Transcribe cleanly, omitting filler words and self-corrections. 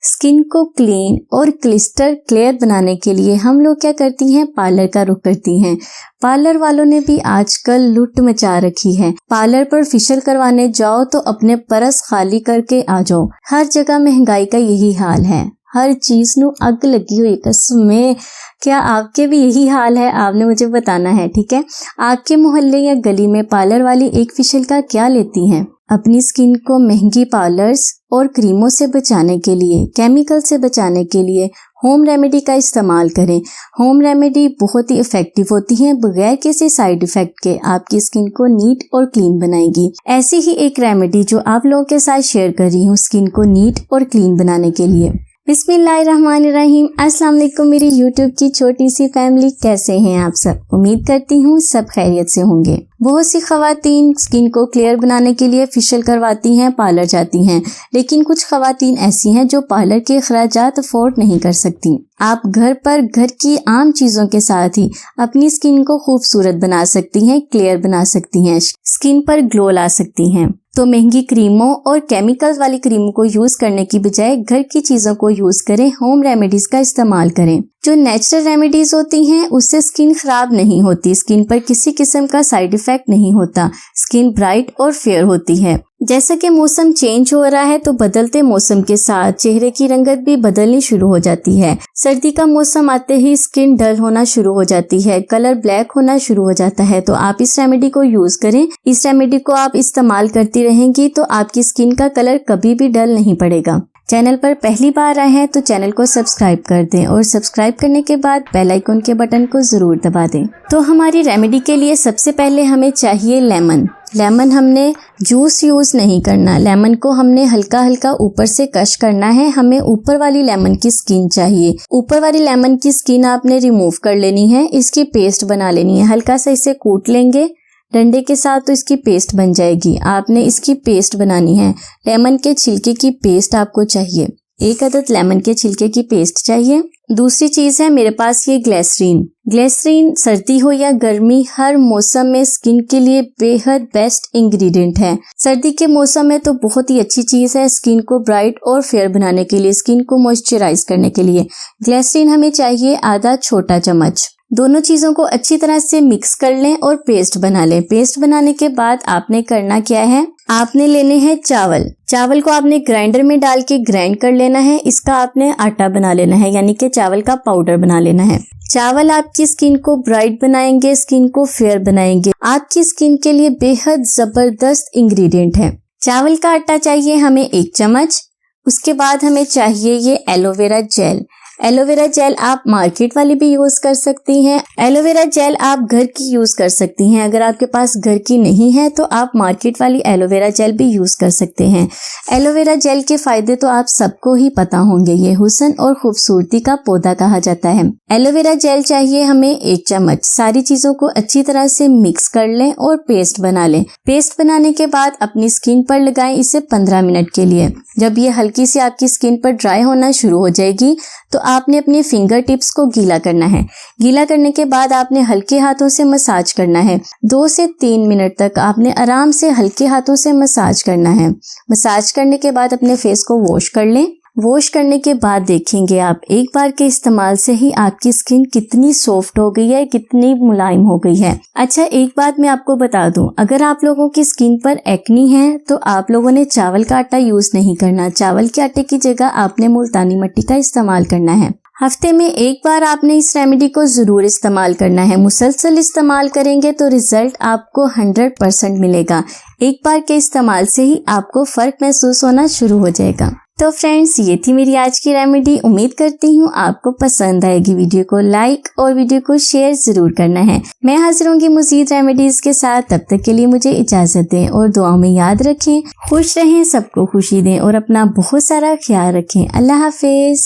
Skin को clean और clyster clear बनाने के लिए हम लोग क्या करती हैं, पार्लर का रुख करती हैं। पार्लर वालों ने भी आजकल लूट मचा रखी है। पार्लर पर फेशियल करवाने जाओ तो अपने परस खाली करके आ जाओ। हर जगह महंगाई का यही हाल है, हर चीज नू अग लगी हुई कसमें। क्या आपके भी यही हाल है? आपने मुझे बताना है, ठीक है। आपके मोहल्ले या गली में पार्लर वाली एक फेशियल का क्या लेती हैं? अपनी स्किन को महंगी पार्लर्स और क्रीमों से बचाने के लिए, केमिकल से बचाने के लिए होम रेमेडी का इस्तेमाल करें। होम रेमेडी बहुत ही इफेक्टिव होती हैं, बगैर किसी साइड इफेक्ट के आपकी स्किन को नीट और क्लीन बनाएगी। ऐसी ही एक रेमेडी जो आप लोगों के साथ शेयर कर रही हूँ स्किन को नीट और क्लीन बनाने के लिए। बिस्मिल्लाहिर्रहमानिर्रहीम। अस्सलाम वालेकुम मेरी यूट्यूब की छोटी सी फैमिली, कैसे हैं आप सब? उम्मीद करती हूँ सब खैरियत से होंगे। बहुत सी खवातीन स्किन को क्लियर बनाने के लिए फेशियल करवाती हैं, पार्लर जाती हैं, लेकिन कुछ खवातीन ऐसी हैं जो पार्लर के अखराजात अफोर्ड नहीं कर सकती। आप घर पर घर की आम चीजों के साथ ही अपनी स्किन को खूबसूरत बना सकती हैं, क्लियर बना सकती हैं, स्किन पर ग्लो ला सकती हैं। तो महंगी क्रीमों और केमिकल्स वाली क्रीमों को यूज करने की बजाय घर की चीजों को यूज करें, होम रेमेडीज का इस्तेमाल करें। जो नेचुरल रेमेडीज होती हैं उससे स्किन खराब नहीं होती, स्किन पर किसी किस्म का साइड इफेक्ट नहीं होता, स्किन ब्राइट और फेयर होती है। जैसा कि मौसम चेंज हो रहा है तो बदलते मौसम के साथ चेहरे की रंगत भी बदलनी शुरू हो जाती है। सर्दी का मौसम आते ही स्किन डल होना शुरू हो जाती है, कलर ब्लैक होना शुरू हो जाता है। तो आप इस रेमेडी को यूज करें। इस रेमेडी को आप इस्तेमाल करती रहेंगी तो आपकी स्किन का कलर कभी भी डल नहीं पड़ेगा। चैनल पर पहली बार आए हैं तो चैनल को सब्सक्राइब कर दें और सब्सक्राइब करने के बाद बेल आइकन के बटन को जरूर दबा दें। तो हमारी रेमेडी के लिए सबसे पहले हमें चाहिए लेमन। लेमन हमने जूस यूज नहीं करना, लेमन को हमने हल्का हल्का ऊपर से क्रश करना है। हमें ऊपर वाली लेमन की स्किन चाहिए। ऊपर वाली लेमन की स्किन आपने रिमूव कर लेनी है, इसकी पेस्ट बना लेनी है। हल्का सा इसे कूट लेंगे डंडे के साथ तो इसकी पेस्ट बन जाएगी। आपने इसकी पेस्ट बनानी है। लेमन के छिलके की पेस्ट आपको चाहिए, 1 अदद लेमन के छिलके की पेस्ट चाहिए। दूसरी चीज है मेरे पास ये ग्लिसरीन। ग्लिसरीन सर्दी हो या गर्मी हर मौसम में स्किन के लिए बेहद बेस्ट इंग्रेडिएंट है। सर्दी के मौसम में तो बहुत ही अच्छी चीज है स्किन को ब्राइट और फेयर बनाने के लिए, स्किन को मॉइस्चराइज करने के लिए। ग्लिसरीन हमें चाहिए आधा छोटा चम्मच। दोनों चीजों को अच्छी तरह से मिक्स कर लें और पेस्ट बना लें। पेस्ट बनाने के बाद आपने करना क्या है, आपने लेने हैं चावल। चावल को आपने ग्राइंडर में डाल के ग्राइंड कर लेना है। इसका आपने आटा बना लेना है, यानी कि चावल का पाउडर बना लेना है। चावल आपकी स्किन को ब्राइट बनाएंगे, स्किन को फेयर बनाएंगे, आपकी स्किन के लिए बेहद जबरदस्त इंग्रेडिएंट है। चावल का आटा चाहिए हमें 1 चम्मच। उसके बाद हमें चाहिए ये एलोवेरा जेल। एलोवेरा जेल आप मार्केट वाली भी यूज कर सकती हैं, एलोवेरा जेल आप घर की यूज कर सकती हैं। अगर आपके पास घर की नहीं है तो आप मार्केट वाली एलोवेरा जेल भी यूज कर सकते हैं। एलोवेरा जेल के फायदे तो आप सबको ही पता होंगे, ये हुस्न और खूबसूरती का पौधा कहा जाता है। एलोवेरा जेल चाहिए हमें 1 चम्मच। सारी चीजों को अच्छी तरह से मिक्स कर लें और पेस्ट बना लें। पेस्ट बनाने के बाद अपनी स्किन पर लगाएं इसे 15 मिनट के लिए। जब ये हल्की सी आपकी स्किन पर ड्राई होना शुरू हो जाएगी तो आपने अपने फिंगर टिप्स को गीला करना है। गीला करने के बाद आपने हल्के हाथों से मसाज करना है। 2 से 3 मिनट तक आपने आराम से हल्के हाथों से मसाज करना है। मसाज करने के बाद अपने फेस को वॉश कर लें। वॉश करने के बाद देखेंगे आप एक बार के इस्तेमाल से ही आपकी स्किन कितनी सॉफ्ट हो गई है, कितनी मुलायम हो गई है। अच्छा, एक बात मैं आपको बता दूं, अगर आप लोगों की स्किन पर एक्नी है तो आप लोगों ने चावल का आटा यूज नहीं करना। चावल के आटे की जगह आपने मुल्तानी मिट्टी का इस्तेमाल करना है। हफ्ते में 1 बार आपने इस रेमेडी को जरूर इस्तेमाल करना है। मुसलसल इस्तेमाल करेंगे तो रिजल्ट आपको 100% मिलेगा। एक बार के इस्तेमाल से ही आपको फर्क महसूस होना शुरू हो जाएगा। तो फ्रेंड्स, ये थी मेरी आज की रेमेडी। उम्मीद करती हूँ आपको पसंद आएगी। वीडियो को लाइक और वीडियो को शेयर जरूर करना है। मैं हाजिर होंगी मज़ीद रेमेडीज के साथ। तब तक के लिए मुझे इजाजत दें और दुआओं में याद रखें। खुश रहें, सबको खुशी दें और अपना बहुत सारा ख्याल रखें। अल्लाह हाफिज।